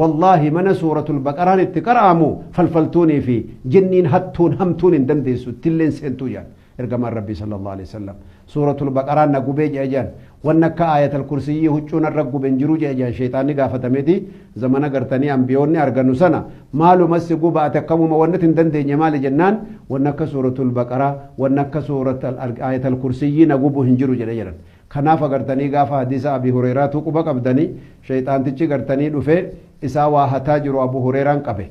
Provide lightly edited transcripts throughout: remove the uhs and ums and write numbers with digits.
والله من سورة البقرة اتقرأمو فالفلتوني في جنين هتون همتون اندندسو تلين سنتو جان ارقم الرب صلى الله عليه وسلم سورة البقرة نقوبي جان وانك آية الكرسي هجون الرقو بنجرو جان شيطان نقافة ميدي زمانا قرتني انبيوني ارقنو سنة مالو مسيقو باتقامو موانت اندندي جمال جنان وانك سورة البقرة وانك سورة آية الكرسي نقوبو هنجرو جان كناف قرتني قافة حديث أبي هريرة توقبا قبدني شيطان تيجي قرتني دفه إسا وهتاجر أبو هريرة قبه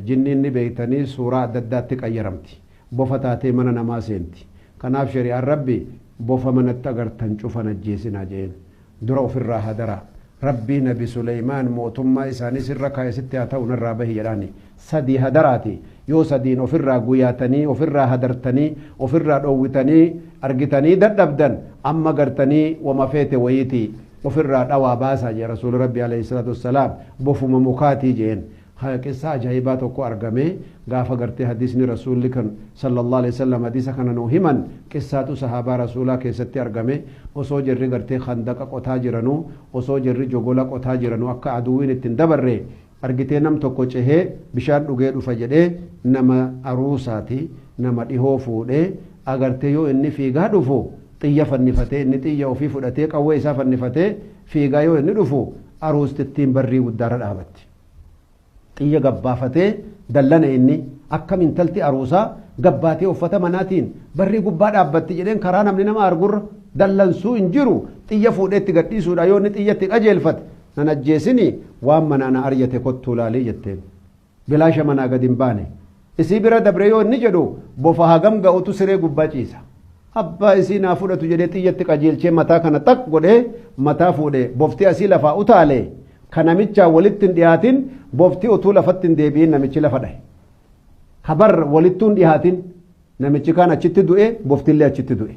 جنين بيتني سورة دداتك أيرمتي بوفتاتي من نماسينتي كناف شريع الربي بوفا من التقرتن شوفنا الجيسنا جين درو في الراحة درا ربي نبي سليمان موتما إساني سرقا يستي أتون الرابه يلاني سدي هدراتي يو سدين وفرا قوياتني وفرا هدرتني وفرا دوتني أرقتني دردبدن أما قرتني وما فيت ويتي وفرا دوا باسا يا رسول ربي عليه الصلاة والسلام بوفو ممكاتي جين هاي قصة جايبات وكو أرقمي غافا قرتي حديثني رسول لكن صلى الله عليه وسلم حديثا كان نوهمن قصة صحابة رسولا كيستي أرقمي وصو جري قرتي خندق قطا جرنو وصو جري جوغولا قطا جرنو أكا عدوين التندبر argitee nam tokko cehee bishaan dhugee dhufa jedhee nama aruusaati nama dhihoo fuudhee agartee yoo inni fiigaa dhufu xiyya fannifatee inni xiyya ofii fudhatee qawwee isaa fannifatee fiigaa yoo inni dhufu aruustittiin barrii guddaarra dhaabatti xiyya gabbaafatee dallana inni akka mintalti aruusaa gabbaatee uffata manaatiin barrii gubbaa dhaabbatti jedheen karaa namni nama argurra dallansuu hin jiru xiyya fuudheetti gadhiisuudha yoo inni xiyyatti qajeelfate nan ajjeesini waan manana aryate kottu laalee jetteen bilaasha manaa gad hin baane isii bira dabre yoo inni jedhu bofa hagam ga'utu siree gubbaa ciisa abbaa isii naa fudhatu jedhee xiyyatti qajeelchee mataa kana tak godhee mataa fuudhee bofti asii lafaa utaalee kanamichaa walitti hin dhiyaatin bofti utuu lafatti hin deebiin namichi lafa dhahe habar walittuu hin dhiyaatin namichi kaan achitti du'e boftillee achitti du'e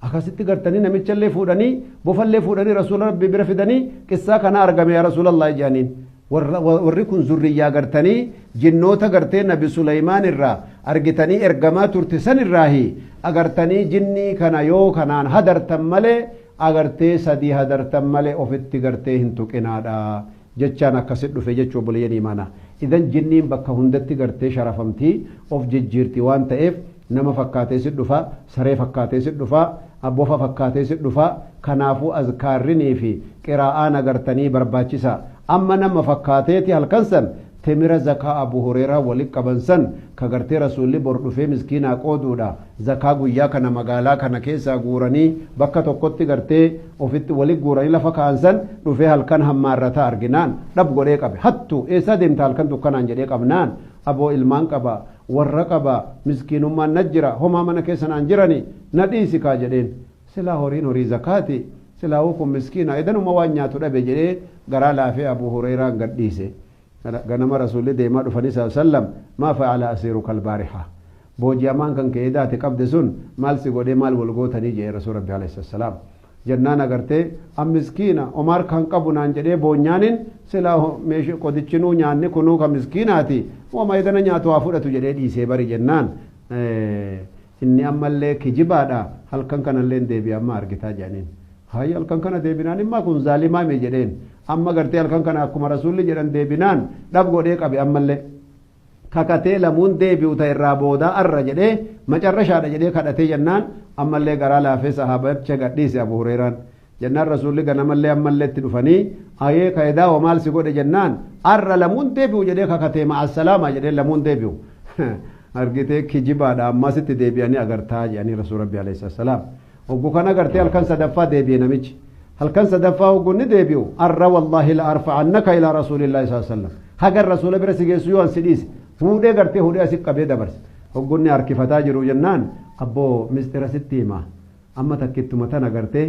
akkasitti gartanii namichallee fuudhanii bofallee fuudhanii rasuula rabbii bira fidanii qissaa kana argame yaa rasuulallah jaaniin warri kun zurriyyaa gartanii jinnoota gartee nabi Suleymaan irraa argitanii ergamaa turte san irraahi agartanii jinnii kana yoo kanaan hadartan malee agartee sadii hadartan malee ofitti gartee hin tuqinaadha jechaan akkasit dhufe jechuu buleeyyan imaana idan jinniin bakka hundatti gartee sharafamtii of jijjiirti waan ta'eef nama fakkaatee sit dhufa saree fakkaatee sit dhufa abbofa fakkaatee sit dhufa kanaafuu azkaarrinii fi qiraa'aan agartanii barbaachisa amma nama fakkaateeti halkan san temira zakaa abu hureeraa walit qaban san ka gartee rasuulli bor dhufee miskiinaa qooduudha zakaa guyyaa kana magaalaa kana keessaa guuranii bakka tokkotti gartee ofitti walit guuranii lafa kaan san dhufee halkan hammaarrataa arginaan dhab godhee qabe hattu eessaa deemta halkan dukkanaan jedhee qabnaan aboo ilmaan qaba warra qaba miskiinummaan na jira homaa mana keessanaan jirani na dhiisi kaa jedheen silaa horiin horii zakaati silaa hukum miskiina edanuma waan nyaatu dhabe jedhee garaa laafee abu hureeraan gad dhiise ganama rasuulli deemaa dhufanii sallam maa fa'ala asiiruka albaariha booji'amaan kan kee daate qabde sun maal si godhee maal wal gootanii jedhee rasuul rabbi alayhi salaam jennaan agartee am miskiina omaar kan qabu naan jedhee boonyaanin silaa meeshaa qodichinuu nyaanni kunuu ka miskiinaati wama edana nyaatu haa fudhatu jedhee dhiisee bari jennaan inni ammallee kijibaadha halkan kanallee deebi'ee amma argitaa jedhaniin hayya halkan kana deebinaan immaa kun zaalimaa mee jedheen amma gartee halkan kana akkuma rasuulli jedhan deebinaan dhab godhee qabe ammallee kakatee lamuun deebi'u ta irraa boodaa arra jedhee macarrashaadha jedhee kadhatee jennaan ammallee garaa laafee sahaabacha gadhiise abu hureeraan jennaan rasuulli ganamallee ammallee itti dhufanii ayee kaedaa wa maal si godhe jennaan arra lamuun deebi'u jedhee kakatee ma'assalaama jedhee lamuun deebi'u argitee kijibaadha ammasitti deebi'anii agartaa jedhanii rasuul rabbi alayhi salaam hoggu kana agartee halkan sadaffaa deebi'e namichi halkan sadaffaa hoggunni deebi'u arra wallaahi la arfa'annaka ilaa rasuulillaahi sallallahu alayhi wasallam hagar rasuula bira si geessu yoo ansi dhiise fuudhee gartee hudhee asii qabee dabarse hoggunni harkifataa jiru jennaan abboo mistira sitti hima amma takkittuma tana gartee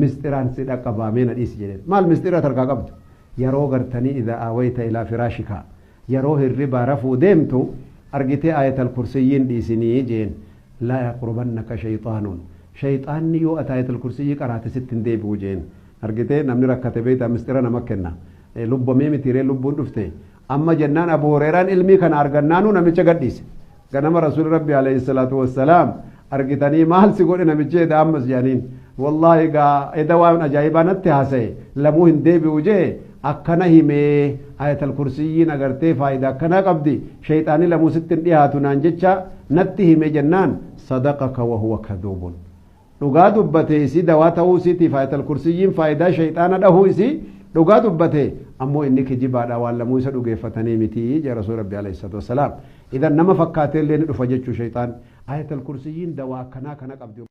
mistiraan si dhaqqabaamee na dhiisi jedheen maal mistira tarkaa qabdu yeroo gartanii idaa aawayta ilaa firaashika yeroo hirribaa rafuu deemtu argitee ayatal kursiyyiin dhiisinii jeen laa yaqrubannaka shayxaanuun shayxaanni yoo ati ayatal kursiyyi qaraate sitti hin deebi'u jeen argitee namni rakkate beeyta mistira nama kenna lubbamee mitiiree lubbuun dhufte amma jennaan abu hureeraan ilmii kana argannaanu namicha gadhiise ganama rasuul rabbi alayhi salaatu wassalaam argitanii maal si godhe namichi eda ammas jedhaniin wallaahi gaa eda waan ajaa'ibaa natti haasa'e lamuu hin deebi'u jee akkana himee ayatal kursiyyiin agartee faayidaa akkana qabdi shayxaanii lamuu sittin dhiyaatu naan jecha natti hime jennaan sadaqaka wahuwa kadhuubun dhugaa dubbate isii dawaa ta'uu isiitiif ayatal kursiyyiin faayidaa shayxaana dhahuu isii dhugaa dubbate ammoo inni kijibaadha waan lamuu isa dhugeeffatanii miti jee rasuul rabbi alayhi salaatu wassalaam idan nama fakkaatee illee ni dhufa jechuu shayxaan ayatal kursiyyiin dawaa akkanaa kana qabdi